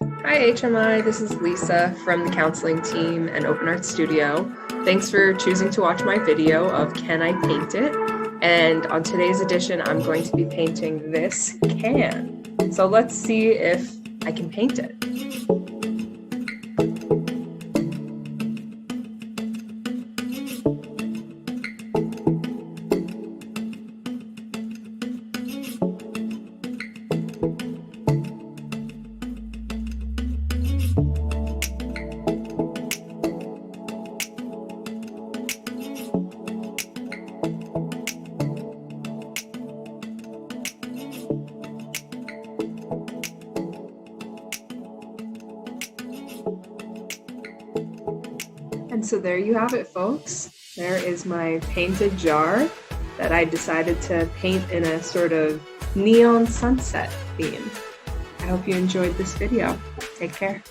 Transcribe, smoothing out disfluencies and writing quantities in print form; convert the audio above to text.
Hi HMI, this is Lisa from the counseling team and Open Art Studio. Thanks for choosing to watch my video of Can I Paint It? And on today's edition, I'm going to be painting this can. So let's see if I can paint it. And so there you have it, folks. There is my painted jar that I decided to paint in a sort of neon sunset theme. I hope you enjoyed this video. Take care.